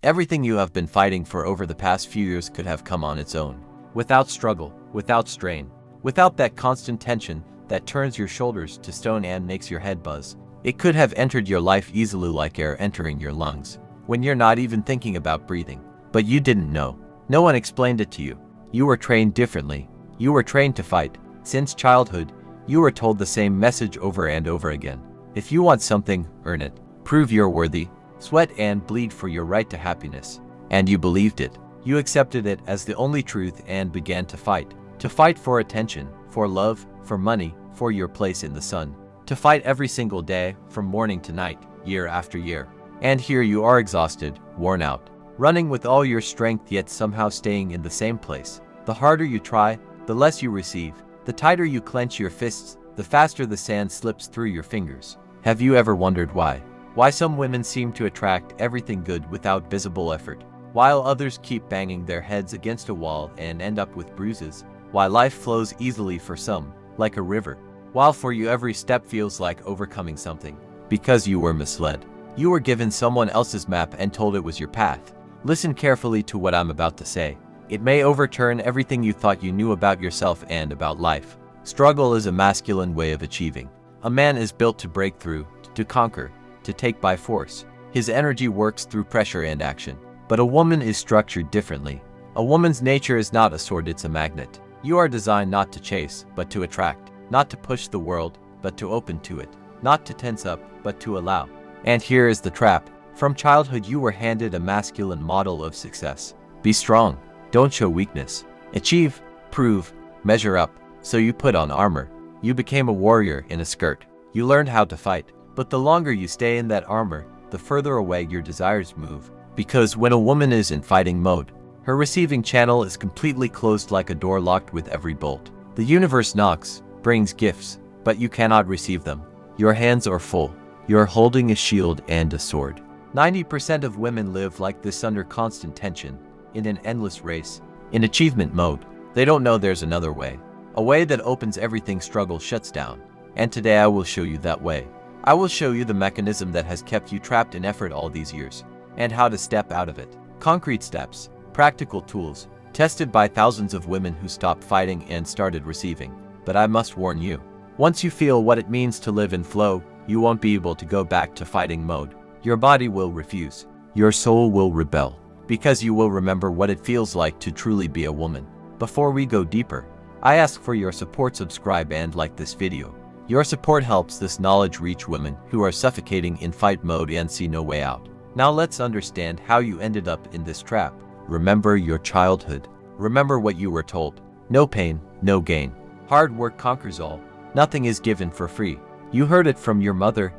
Everything you have been fighting for over the past few years could have come on its own. Without struggle, without strain, without that constant tension that turns your shoulders to stone and makes your head buzz. It could have entered your life easily like air entering your lungs, when you're not even thinking about breathing. But you didn't know. No one explained it to you. You were trained differently. You were trained to fight. Since childhood, you were told the same message over and over again. If you want something, earn it. Prove you're worthy. Sweat and bleed for your right to happiness. And you believed it. You accepted it as the only truth and began to fight. To fight for attention, for love, for money, for your place in the sun. To fight every single day, from morning to night, year after year. And here you are exhausted, worn out, running with all your strength yet somehow staying in the same place. The harder you try, the less you receive. The tighter you clench your fists, the faster the sand slips through your fingers. Have you ever wondered why? Why some women seem to attract everything good without visible effort, while others keep banging their heads against a wall and end up with bruises? Why life flows easily for some, like a river, while for you every step feels like overcoming something? Because you were misled. You were given someone else's map and told it was your path. Listen carefully to what I'm about to say. It may overturn everything you thought you knew about yourself and about life. Struggle is a masculine way of achieving. A man is built to break through, to conquer, to take by force. His energy works through pressure and action. But a woman is structured differently. A woman's nature is not a sword, it's a magnet. You are designed not to chase, but to attract. Not to push the world, but to open to it. Not to tense up, but to allow. And here is the trap. From childhood you were handed a masculine model of success. Be strong. Don't show weakness. Achieve, prove, measure up. So you put on armor. You became a warrior in a skirt. You learned how to fight. But the longer you stay in that armor, the further away your desires move. Because when a woman is in fighting mode, her receiving channel is completely closed like a door locked with every bolt. The universe knocks, brings gifts, but you cannot receive them. Your hands are full. You're holding a shield and a sword. 90% of women live like this under constant tension, in an endless race, in achievement mode. They don't know there's another way. A way that opens everything struggle shuts down. And today I will show you that way. I will show you the mechanism that has kept you trapped in effort all these years, and how to step out of it. Concrete steps, practical tools, tested by thousands of women who stopped fighting and started receiving. But I must warn you, once you feel what it means to live in flow, you won't be able to go back to fighting mode. Your body will refuse. Your soul will rebel. Because you will remember what it feels like to truly be a woman. Before we go deeper, I ask for your support. Subscribe and like this video. Your support helps this knowledge reach women who are suffocating in fight mode and see no way out. Now let's understand how you ended up in this trap. Remember your childhood. Remember what you were told. No pain, no gain. Hard work conquers all. Nothing is given for free. You heard it from your mother,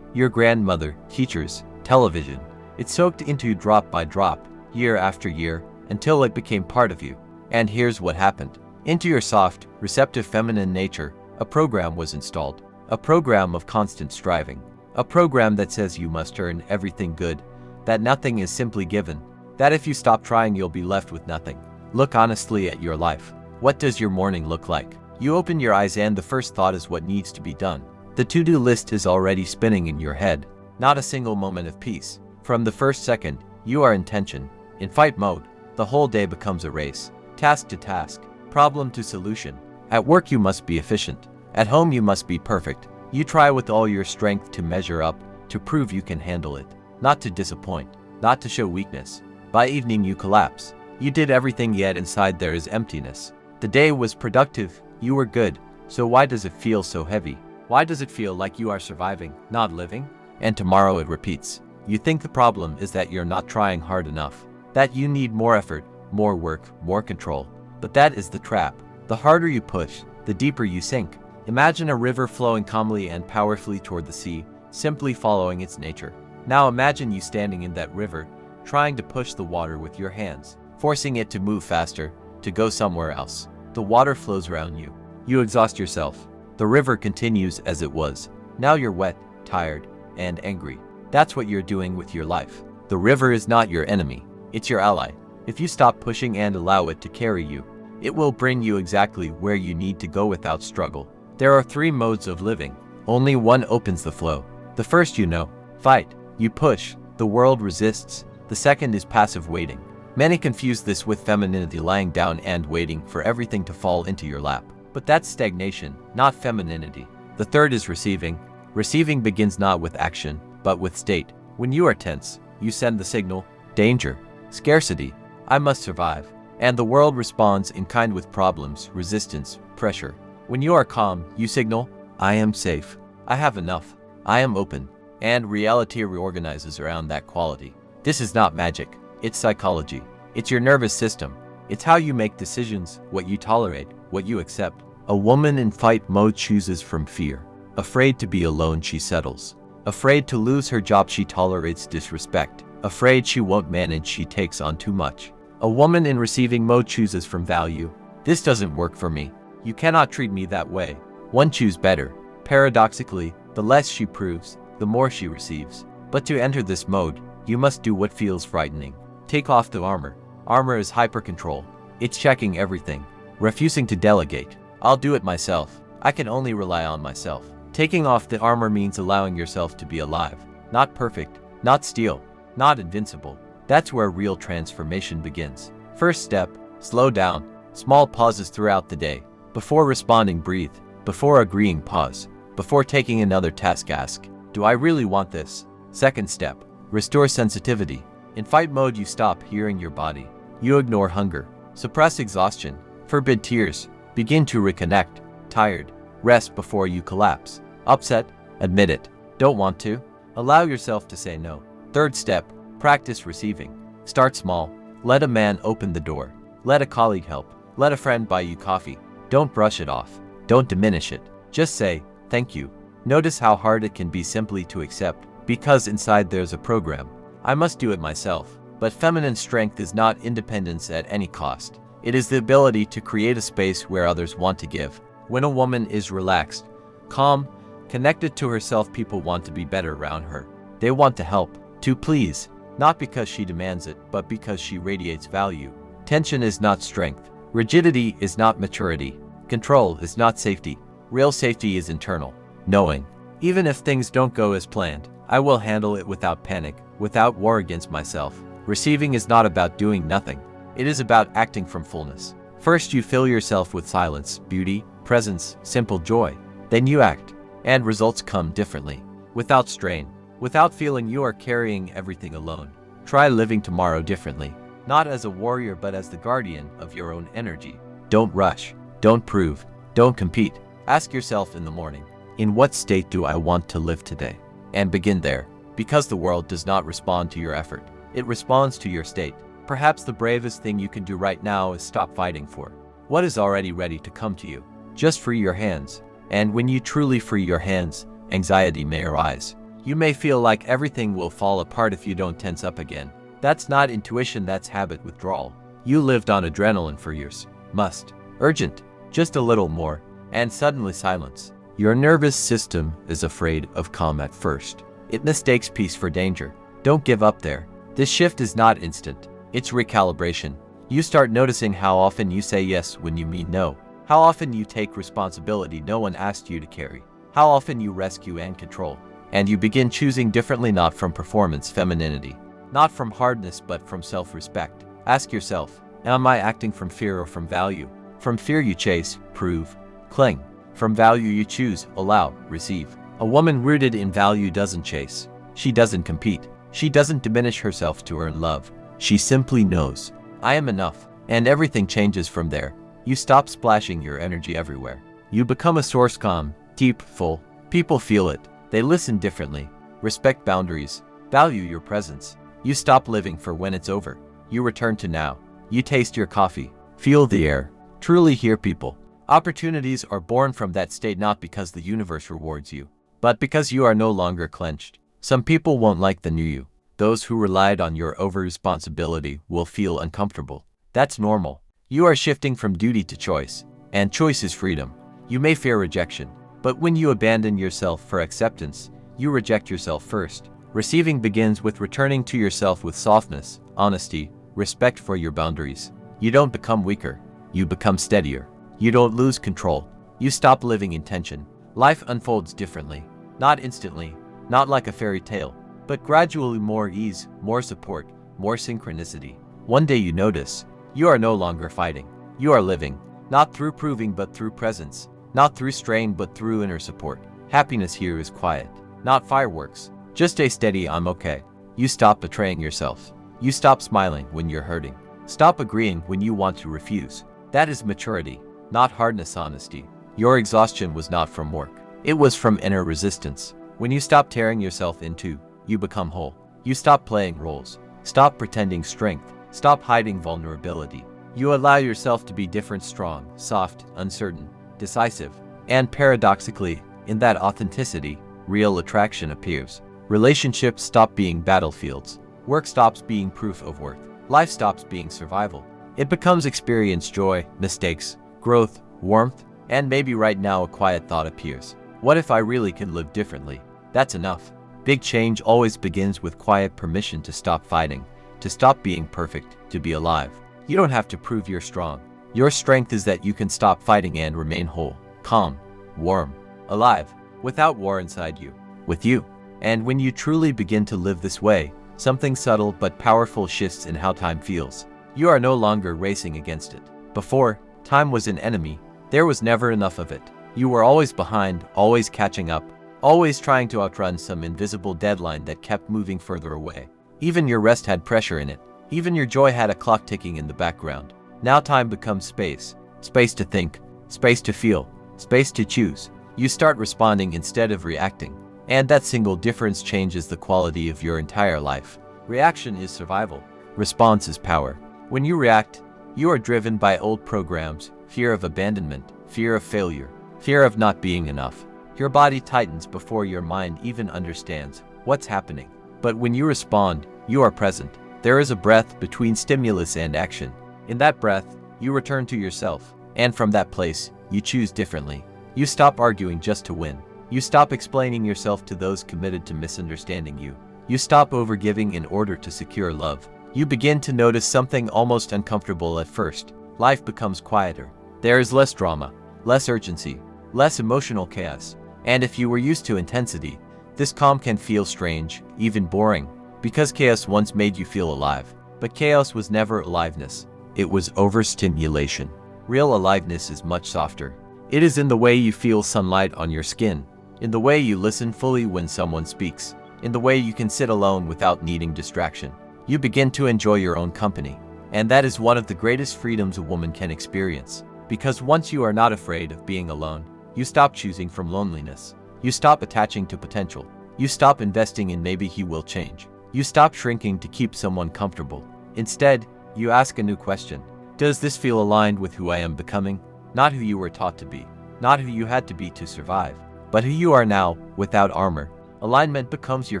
your grandmother, teachers, television. It soaked into you drop by drop, year after year, until it became part of you. And here's what happened. Into your soft, receptive feminine nature, a program was installed. A program of constant striving. A program that says you must earn everything good, that nothing is simply given, that if you stop trying you'll be left with nothing. Look honestly at your life. What does your morning look like? You open your eyes and the first thought is what needs to be done. The to-do list is already spinning in your head. Not a single moment of peace. From the first second, you are in tension, in fight mode. The whole day becomes a race. Task to task, problem to solution. At work you must be efficient. At home you must be perfect. You try with all your strength to measure up, to prove you can handle it. Not to disappoint, not to show weakness. By evening you collapse. You did everything yet inside there is emptiness. The day was productive, you were good, so why does it feel so heavy? Why does it feel like you are surviving, not living? And tomorrow it repeats. You think the problem is that you're not trying hard enough, that you need more effort, more work, more control. But that is the trap. The harder you push, the deeper you sink. Imagine a river flowing calmly and powerfully toward the sea, simply following its nature. Now imagine you standing in that river, trying to push the water with your hands, forcing it to move faster, to go somewhere else. The water flows around you. You exhaust yourself. The river continues as it was. Now you're wet, tired, and angry. That's what you're doing with your life. The river is not your enemy. It's your ally. If you stop pushing and allow it to carry you, it will bring you exactly where you need to go without struggle. There are 3 modes of living. Only one opens the flow. The first you know. Fight. You push. The world resists. The second is passive waiting. Many confuse this with femininity, lying down and waiting for everything to fall into your lap. But that's stagnation, not femininity. The third is receiving. Receiving begins not with action, but with state. When you are tense, you send the signal, danger, scarcity, I must survive. And the world responds in kind with problems, resistance, pressure. When you are calm, you signal, I am safe, I have enough, I am open. And reality reorganizes around that quality. This is not magic, it's psychology. It's your nervous system. It's how you make decisions, what you tolerate, what you accept. A woman in fight mode chooses from fear. Afraid to be alone, she settles. Afraid to lose her job, she tolerates disrespect. Afraid she won't manage, she takes on too much. A woman in receiving mode chooses from value. This doesn't work for me. You cannot treat me that way. One choose better. Paradoxically, the less she proves, the more she receives. But to enter this mode, you must do what feels frightening. Take off the armor. Armor is hyper-control. It's checking everything. Refusing to delegate. I'll do it myself. I can only rely on myself. Taking off the armor means allowing yourself to be alive. Not perfect, not steel, not invincible. That's where real transformation begins. First step, slow down. Small pauses throughout the day. Before responding, breathe. Before agreeing, pause. Before taking another task, ask, do I really want this? Second step, restore sensitivity. In fight mode, you stop hearing your body. You ignore hunger, suppress exhaustion, forbid tears. Begin to reconnect. Tired, rest before you collapse. Upset, admit it. Don't want to? Allow yourself to say no. Third step, practice receiving. Start small. Let a man open the door. Let a colleague help. Let a friend buy you coffee. Don't brush it off. Don't diminish it. Just say, thank you. Notice how hard it can be simply to accept, because inside there's a program. I must do it myself. But feminine strength is not independence at any cost. It is the ability to create a space where others want to give. When a woman is relaxed, calm, connected to herself, people want to be better around her. They want to help, to please, not because she demands it, but because she radiates value. Tension is not strength. Rigidity is not maturity. Control is not safety. Real safety is internal, knowing. Even if things don't go as planned, I will handle it without panic, without war against myself. Receiving is not about doing nothing. It is about acting from fullness. First, you fill yourself with silence, beauty, presence, simple joy. Then you act, and results come differently. Without strain, without feeling you are carrying everything alone. Try living tomorrow differently. Not as a warrior, but as the guardian of your own energy. Don't rush. Don't prove. Don't compete. Ask yourself in the morning, in what state do I want to live today? And begin there. Because the world does not respond to your effort. It responds to your state. Perhaps the bravest thing you can do right now is stop fighting for what is already ready to come to you. Just free your hands. And when you truly free your hands, anxiety may arise. You may feel like everything will fall apart if you don't tense up again. That's not intuition, that's habit withdrawal. You lived on adrenaline for years. Must. Urgent. Just a little more. And suddenly silence. Your nervous system is afraid of calm at first. It mistakes peace for danger. Don't give up there. This shift is not instant. It's recalibration. You start noticing how often you say yes when you mean no. How often you take responsibility no one asked you to carry. How often you rescue and control. And you begin choosing differently, not from performance femininity. Not from hardness, but from self-respect. Ask yourself, am I acting from fear or from value? From fear you chase, prove, cling. From value you choose, allow, receive. A woman rooted in value doesn't chase. She doesn't compete. She doesn't diminish herself to earn love. She simply knows, I am enough. And everything changes from there. You stop splashing your energy everywhere. You become a source, calm, deep, full. People feel it. They listen differently. Respect boundaries. Value your presence. You stop living for when it's over. You return to now. You taste your coffee. Feel the air. Truly hear people. Opportunities are born from that state, not because the universe rewards you, but because you are no longer clenched. Some people won't like the new you. Those who relied on your over-responsibility will feel uncomfortable. That's normal. You are shifting from duty to choice, and choice is freedom. You may fear rejection, but when you abandon yourself for acceptance, you reject yourself first. Receiving begins with returning to yourself with softness, honesty, respect for your boundaries. You don't become weaker. You become steadier. You don't lose control. You stop living in tension. Life unfolds differently. Not instantly, not like a fairy tale, but gradually. More ease, more support, more synchronicity. One day you notice, you are no longer fighting. You are living, not through proving but through presence, not through strain but through inner support. Happiness here is quiet, not fireworks. Just stay steady, I'm okay. You stop betraying yourself. You stop smiling when you're hurting. Stop agreeing when you want to refuse. That is maturity, not hardness, honesty. Your exhaustion was not from work. It was from inner resistance. When you stop tearing yourself in two, you become whole. You stop playing roles. Stop pretending strength. Stop hiding vulnerability. You allow yourself to be different, strong, soft, uncertain, decisive. And paradoxically, in that authenticity, real attraction appears. Relationships stop being battlefields. Work stops being proof of worth. Life stops being survival. It becomes experience, joy, mistakes, growth, warmth, and maybe right now a quiet thought appears. What if I really can live differently? That's enough. Big change always begins with quiet permission to stop fighting, to stop being perfect, to be alive. You don't have to prove you're strong. Your strength is that you can stop fighting and remain whole, calm, warm, alive, without war inside you, with you. And when you truly begin to live this way, something subtle but powerful shifts in how time feels. You are no longer racing against it. Before, time was an enemy. There was never enough of it. You were always behind, always catching up, always trying to outrun some invisible deadline that kept moving further away. Even your rest had pressure in it. Even your joy had a clock ticking in the background. Now time becomes space. Space to think, space to feel, space to choose. You start responding instead of reacting. And that single difference changes the quality of your entire life. Reaction is survival. Response is power. When you react, you are driven by old programs, fear of abandonment, fear of failure, fear of not being enough. Your body tightens before your mind even understands what's happening. But when you respond, you are present. There is a breath between stimulus and action. In that breath, you return to yourself. And from that place, you choose differently. You stop arguing just to win. You stop explaining yourself to those committed to misunderstanding you. You stop overgiving in order to secure love. You begin to notice something almost uncomfortable at first. Life becomes quieter. There is less drama, less urgency, less emotional chaos. And if you were used to intensity, this calm can feel strange, even boring, because chaos once made you feel alive. But chaos was never aliveness. It was overstimulation. Real aliveness is much softer. It is in the way you feel sunlight on your skin, in the way you listen fully when someone speaks, in the way you can sit alone without needing distraction. You begin to enjoy your own company. And that is one of the greatest freedoms a woman can experience. Because once you are not afraid of being alone, you stop choosing from loneliness. You stop attaching to potential. You stop investing in maybe he will change. You stop shrinking to keep someone comfortable. Instead, you ask a new question. Does this feel aligned with who I am becoming? Not who you were taught to be. Not who you had to be to survive. But who you are now, without armor. Alignment becomes your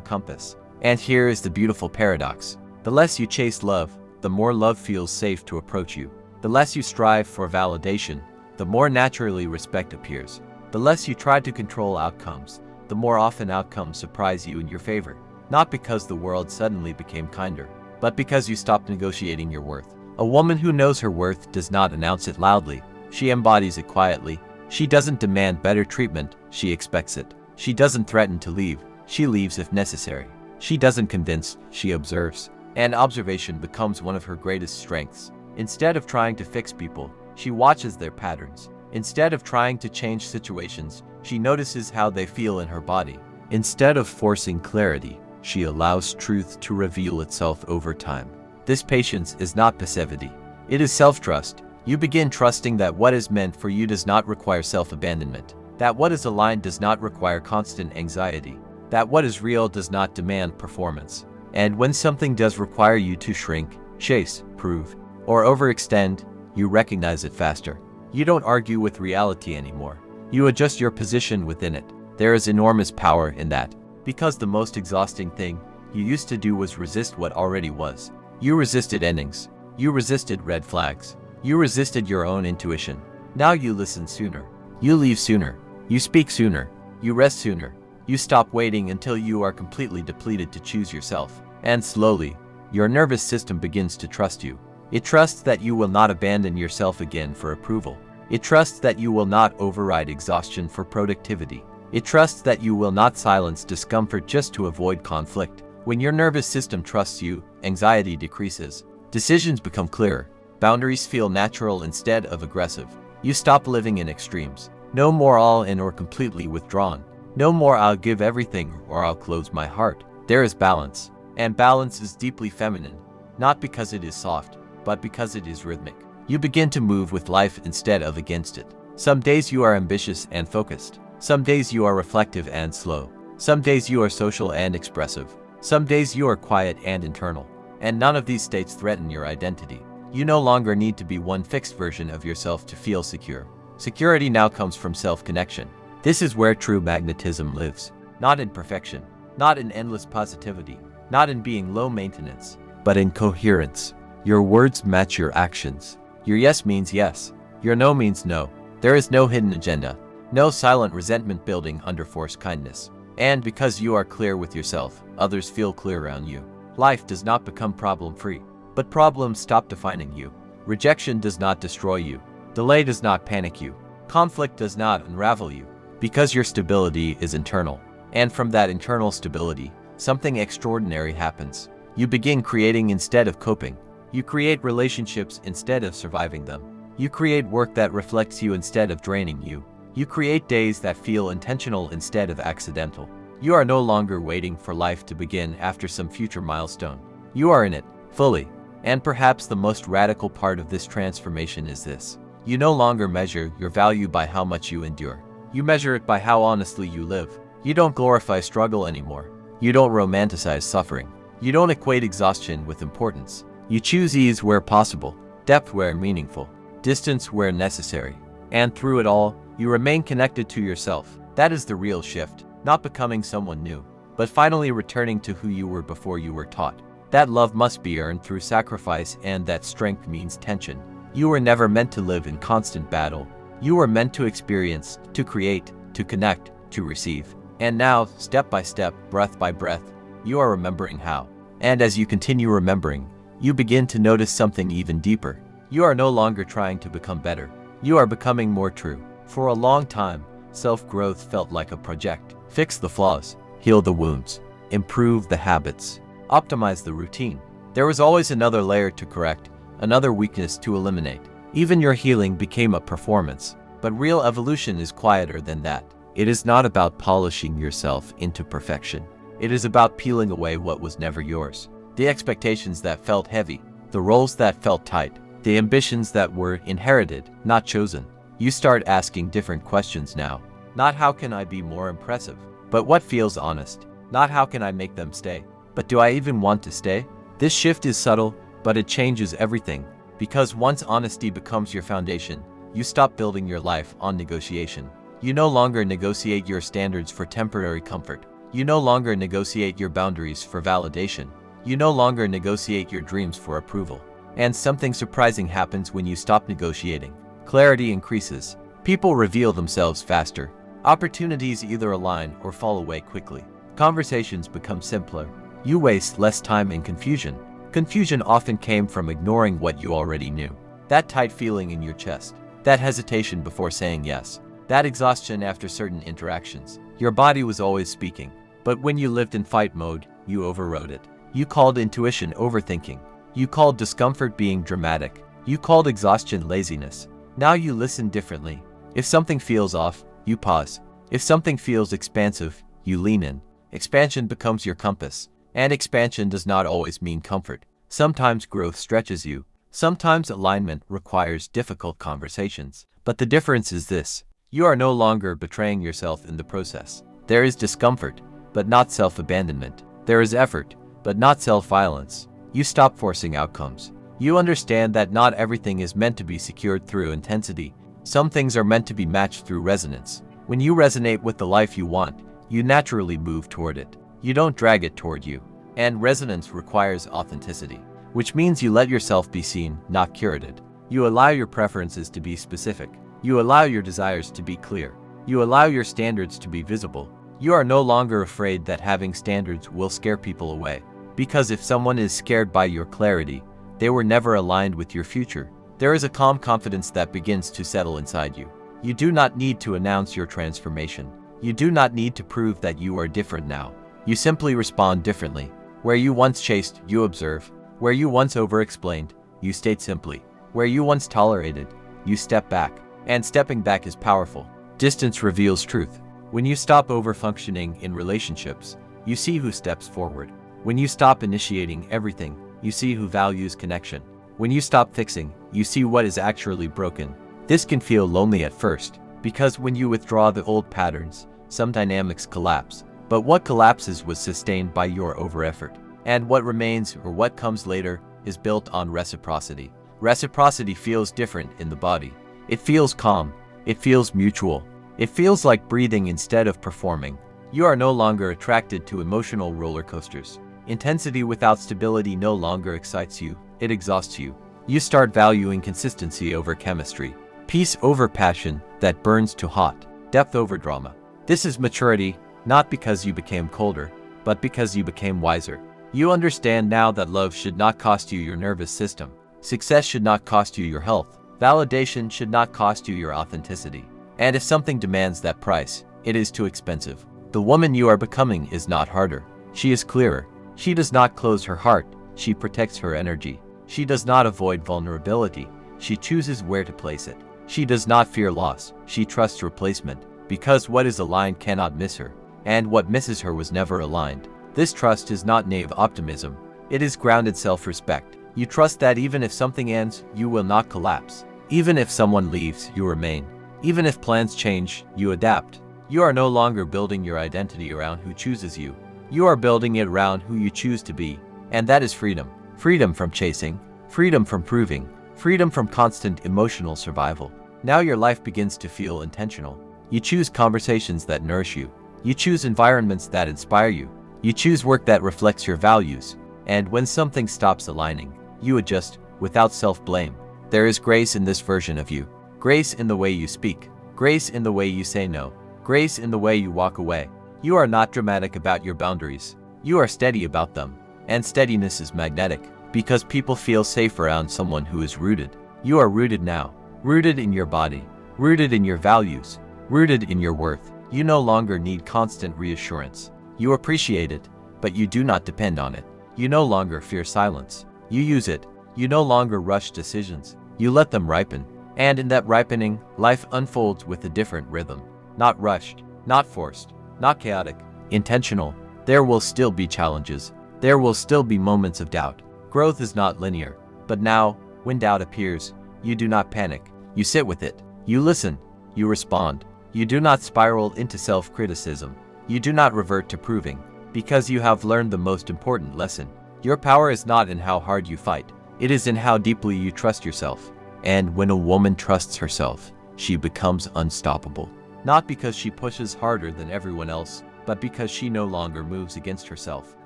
compass. And here is the beautiful paradox. The less you chase love, the more love feels safe to approach you. The less you strive for validation, the more naturally respect appears. The less you try to control outcomes, the more often outcomes surprise you in your favor. Not because the world suddenly became kinder, but because you stopped negotiating your worth. A woman who knows her worth does not announce it loudly. She embodies it quietly. She doesn't demand better treatment, she expects it. She doesn't threaten to leave, she leaves if necessary. She doesn't convince, she observes. And observation becomes one of her greatest strengths. Instead of trying to fix people, she watches their patterns. Instead of trying to change situations, she notices how they feel in her body. Instead of forcing clarity, she allows truth to reveal itself over time. This patience is not passivity. It is self-trust. You begin trusting that what is meant for you does not require self-abandonment, that what is aligned does not require constant anxiety, that what is real does not demand performance. And when something does require you to shrink, chase, prove, or overextend, you recognize it faster. You don't argue with reality anymore. You adjust your position within it. There is enormous power in that. Because the most exhausting thing you used to do was resist what already was. You resisted endings. You resisted red flags. You resisted your own intuition. Now you listen sooner. You leave sooner. You speak sooner. You rest sooner. You stop waiting until you are completely depleted to choose yourself. And slowly, your nervous system begins to trust you. It trusts that you will not abandon yourself again for approval. It trusts that you will not override exhaustion for productivity. It trusts that you will not silence discomfort just to avoid conflict. When your nervous system trusts you, anxiety decreases. Decisions become clearer. Boundaries feel natural instead of aggressive. You stop living in extremes. No more all in or completely withdrawn. No more I'll give everything or I'll close my heart. There is balance. And balance is deeply feminine. Not because it is soft, but because it is rhythmic. You begin to move with life instead of against it. Some days you are ambitious and focused. Some days you are reflective and slow. Some days you are social and expressive. Some days you are quiet and internal. And none of these states threaten your identity. You no longer need to be one fixed version of yourself to feel secure. Security now comes from self-connection. This is where true magnetism lives. Not in perfection, not in endless positivity, not in being low maintenance, but in coherence. Your words match your actions. Your yes means yes. Your no means no. There is no hidden agenda, no silent resentment building under forced kindness. And because you are clear with yourself, others feel clear around you. Life does not become problem-free, but problems stop defining you. Rejection does not destroy you. Delay does not panic you. Conflict does not unravel you, because your stability is internal. And from that internal stability, something extraordinary happens. You begin creating instead of coping. You create relationships instead of surviving them. You create work that reflects you instead of draining you. You create days that feel intentional instead of accidental. You are no longer waiting for life to begin after some future milestone. You are in it, fully. And perhaps the most radical part of this transformation is this. You no longer measure your value by how much you endure. You measure it by how honestly you live. You don't glorify struggle anymore. You don't romanticize suffering. You don't equate exhaustion with importance. You choose ease where possible, depth where meaningful, distance where necessary. And through it all, you remain connected to yourself. That is the real shift, not becoming someone new, but finally returning to who you were before you were taught. That love must be earned through sacrifice, and that strength means tension. You were never meant to live in constant battle. You were meant to experience, to create, to connect, to receive. And now, step by step, breath by breath, you are remembering how. And as you continue remembering, you begin to notice something even deeper. You are no longer trying to become better. You are becoming more true. For a long time, self-growth felt like a project. Fix the flaws, heal the wounds, improve the habits, optimize the routine. There was always another layer to correct, another weakness to eliminate. Even your healing became a performance. But real evolution is quieter than that. It is not about polishing yourself into perfection. It is about peeling away what was never yours. The expectations that felt heavy, the roles that felt tight, the ambitions that were inherited, not chosen. You start asking different questions now. Not how can I be more impressive, but what feels honest. Not how can I make them stay, but do I even want to stay? This shift is subtle, but it changes everything. Because once honesty becomes your foundation, you stop building your life on negotiation. You no longer negotiate your standards for temporary comfort. You no longer negotiate your boundaries for validation. You no longer negotiate your dreams for approval. And something surprising happens when you stop negotiating. Clarity increases. People reveal themselves faster. Opportunities either align or fall away quickly. Conversations become simpler. You waste less time in confusion. Confusion often came from ignoring what you already knew. That tight feeling in your chest. That hesitation before saying yes. That exhaustion after certain interactions. Your body was always speaking. But when you lived in fight mode, you overrode it. You called intuition overthinking. You called discomfort being dramatic. You called exhaustion laziness. Now you listen differently. If something feels off, you pause. If something feels expansive, you lean in. Expansion becomes your compass. And expansion does not always mean comfort. Sometimes growth stretches you. Sometimes alignment requires difficult conversations. But the difference is this. You are no longer betraying yourself in the process. There is discomfort, but not self-abandonment. There is effort, but not self-violence. You stop forcing outcomes. You understand that not everything is meant to be secured through intensity. Some things are meant to be matched through resonance. When you resonate with the life you want, you naturally move toward it. You don't drag it toward you. And resonance requires authenticity, which means you let yourself be seen, not curated. You allow your preferences to be specific. You allow your desires to be clear. You allow your standards to be visible. You are no longer afraid that having standards will scare people away. Because if someone is scared by your clarity, they were never aligned with your future. There is a calm confidence that begins to settle inside you. You do not need to announce your transformation. You do not need to prove that you are different now. You simply respond differently. Where you once chased, you observe. Where you once over-explained, you state simply. Where you once tolerated, you step back. And stepping back is powerful. Distance reveals truth. When you stop over-functioning in relationships, you see who steps forward. When you stop initiating everything, you see who values connection. When you stop fixing, you see what is actually broken. This can feel lonely at first, because when you withdraw the old patterns, some dynamics collapse. But what collapses was sustained by your over-effort. And what remains, or what comes later, is built on reciprocity. Reciprocity feels different in the body. It feels calm. It feels mutual. It feels like breathing instead of performing. You are no longer attracted to emotional roller coasters. Intensity without stability no longer excites you, it exhausts you. You start valuing consistency over chemistry, peace over passion that burns too hot, depth over drama. This is maturity, not because you became colder, but because you became wiser. You understand now that love should not cost you your nervous system. Success should not cost you your health. Validation should not cost you your authenticity. And if something demands that price, it is too expensive. The woman you are becoming is not harder. She is clearer. She does not close her heart. She protects her energy. She does not avoid vulnerability. She chooses where to place it. She does not fear loss. She trusts replacement. Because what is aligned cannot miss her. And what misses her was never aligned. This trust is not naive optimism. It is grounded self-respect. You trust that even if something ends, you will not collapse. Even if someone leaves, you remain. Even if plans change, you adapt. You are no longer building your identity around who chooses you. You are building it around who you choose to be. And that is freedom. Freedom from chasing. Freedom from proving. Freedom from constant emotional survival. Now your life begins to feel intentional. You choose conversations that nourish you. You choose environments that inspire you. You choose work that reflects your values. And when something stops aligning, you adjust without self-blame. There is grace in this version of you. Grace in the way you speak. Grace in the way you say no. Grace in the way you walk away. You are not dramatic about your boundaries. You are steady about them. And steadiness is magnetic, because people feel safe around someone who is rooted. You are rooted now. Rooted in your body. Rooted in your values. Rooted in your worth. You no longer need constant reassurance. You appreciate it, but you do not depend on it. You no longer fear silence. You use it. You no longer rush decisions. You let them ripen. And in that ripening, life unfolds with a different rhythm. Not rushed, not forced, not chaotic, intentional. There will still be challenges. There will still be moments of doubt. Growth is not linear. But now, when doubt appears, you do not panic. You sit with it. You listen. You respond. You do not spiral into self-criticism. You do not revert to proving. Because you have learned the most important lesson. Your power is not in how hard you fight. It is in how deeply you trust yourself. And when a woman trusts herself, she becomes unstoppable. Not because she pushes harder than everyone else, but because she no longer moves against herself.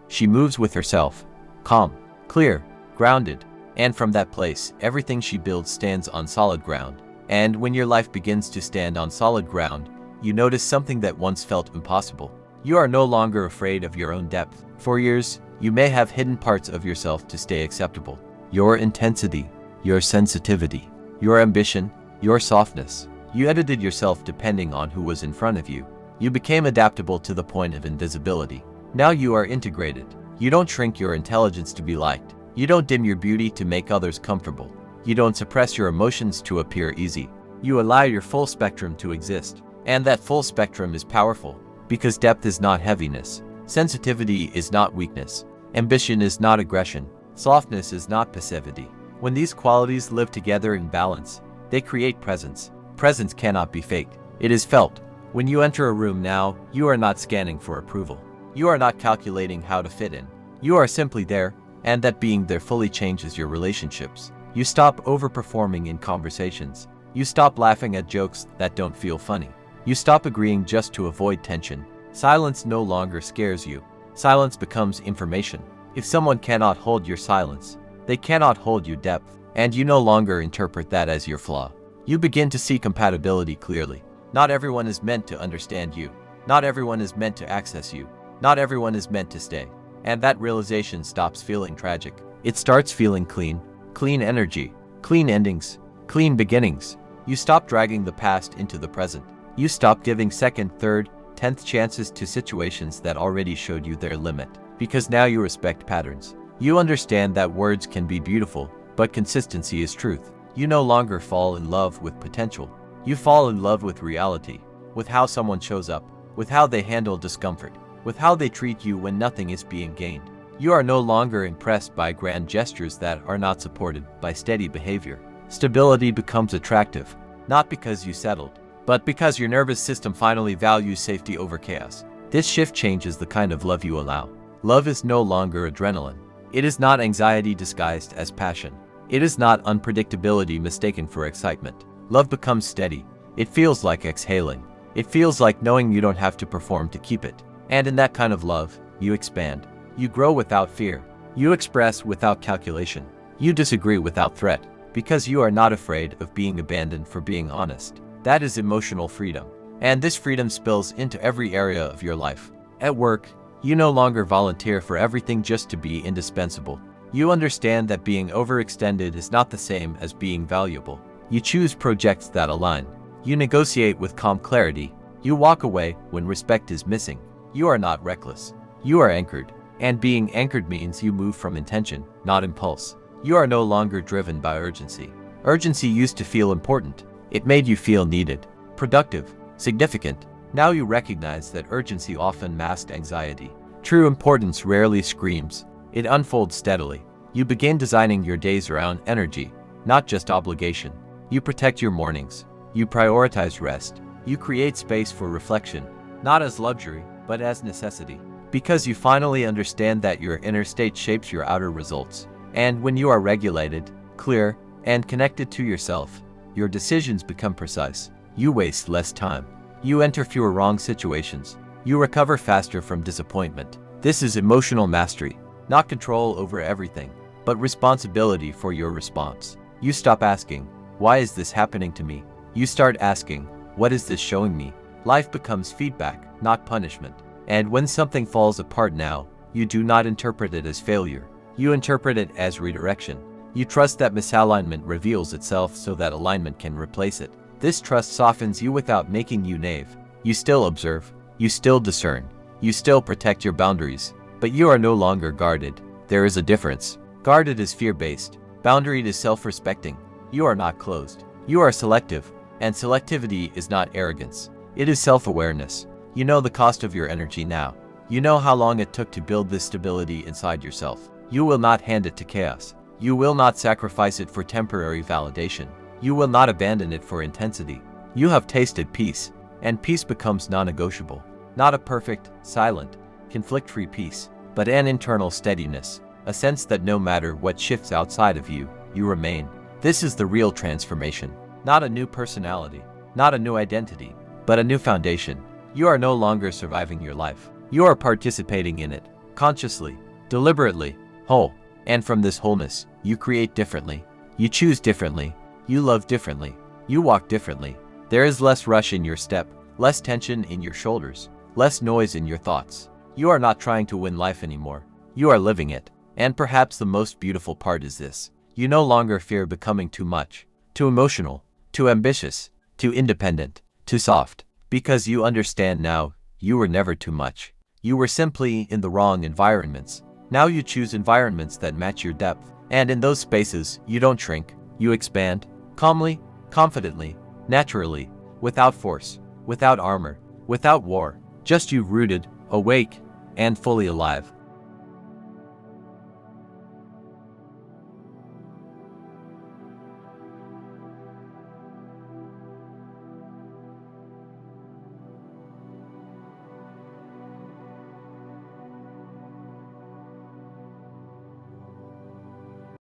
She moves with herself, calm, clear, grounded. And from that place, everything she builds stands on solid ground. And when your life begins to stand on solid ground, you notice something that once felt impossible. You are no longer afraid of your own depth. For years, you may have hidden parts of yourself to stay acceptable. Your intensity, your sensitivity, your ambition, your softness. You edited yourself depending on who was in front of you. You became adaptable to the point of invisibility. Now you are integrated. You don't shrink your intelligence to be liked. You don't dim your beauty to make others comfortable. You don't suppress your emotions to appear easy. You allow your full spectrum to exist. And that full spectrum is powerful, because depth is not heaviness. Sensitivity is not weakness. Ambition is not aggression. Softness is not passivity. When these qualities live together in balance, they create presence. Presence cannot be faked. It is felt. When you enter a room now, you are not scanning for approval. You are not calculating how to fit in. You are simply there, and that being there fully changes your relationships. You stop overperforming in conversations. You stop laughing at jokes that don't feel funny. You stop agreeing just to avoid tension. Silence no longer scares you. Silence becomes information. If someone cannot hold your silence, they cannot hold your depth, and you no longer interpret that as your flaw. You begin to see compatibility clearly. Not everyone is meant to understand you. Not everyone is meant to access you. Not everyone is meant to stay. And that realization stops feeling tragic. It starts feeling clean. Clean energy. Clean endings. Clean beginnings. You stop dragging the past into the present. You stop giving second, third, 10th chances to situations that already showed you their limit. because now you respect patterns. You understand that words can be beautiful, but consistency is truth. You no longer fall in love with potential. You fall in love with reality, with how someone shows up, with how they handle discomfort, with how they treat you when nothing is being gained. You are no longer impressed by grand gestures that are not supported by steady behavior. Stability becomes attractive, not because you settled, but because your nervous system finally values safety over chaos. This shift changes the kind of love you allow. Love is no longer adrenaline. It is not anxiety disguised as passion. It is not unpredictability mistaken for excitement. Love becomes steady. It feels like exhaling. It feels like knowing you don't have to perform to keep it. And in that kind of love, you expand. You grow without fear. You express without calculation. You disagree without threat, because you are not afraid of being abandoned for being honest. That is emotional freedom. And this freedom spills into every area of your life. At work, you no longer volunteer for everything just to be indispensable. You understand that being overextended is not the same as being valuable. You choose projects that align. You negotiate with calm clarity. You walk away when respect is missing. You are not reckless. You are anchored. And being anchored means you move from intention, not impulse. You are no longer driven by urgency. Urgency used to feel important. It made you feel needed, productive, significant. Now you recognize that urgency often masked anxiety. True importance rarely screams. It unfolds steadily. You begin designing your days around energy, not just obligation. You protect your mornings. You prioritize rest. You create space for reflection, not as luxury, but as necessity. Because you finally understand that your inner state shapes your outer results. And when you are regulated, clear, and connected to yourself, your decisions become precise. You waste less time. You enter fewer wrong situations. You recover faster from disappointment. This is emotional mastery, not control over everything, but responsibility for your response. You stop asking, why is this happening to me? You start asking, what is this showing me? Life becomes feedback, not punishment. And when something falls apart now, you do not interpret it as failure. You interpret it as redirection. You trust that misalignment reveals itself so that alignment can replace it. This trust softens you without making you naive. You still observe. You still discern. You still protect your boundaries. But you are no longer guarded. There is a difference. Guarded is fear-based. Boundaried is self-respecting. You are not closed. You are selective. And selectivity is not arrogance. It is self-awareness. You know the cost of your energy now. You know how long it took to build this stability inside yourself. You will not hand it to chaos. You will not sacrifice it for temporary validation. You will not abandon it for intensity. You have tasted peace, and peace becomes non-negotiable. Not a perfect, silent, conflict-free peace, but an internal steadiness, a sense that no matter what shifts outside of you, you remain. This is the real transformation. Not a new personality, not a new identity, but a new foundation. You are no longer surviving your life. You are participating in it, consciously, deliberately, whole. And from this wholeness, you create differently. You choose differently. You love differently. You walk differently. There is less rush in your step, less tension in your shoulders, less noise in your thoughts. You are not trying to win life anymore. You are living it. And perhaps the most beautiful part is this. You no longer fear becoming too much, too emotional, too ambitious, too independent, too soft. Because you understand now, you were never too much. You were simply in the wrong environments. Now you choose environments that match your depth. And in those spaces, you don't shrink. You expand, calmly, confidently, naturally, without force, without armor, without war. Just you rooted, awake, and fully alive.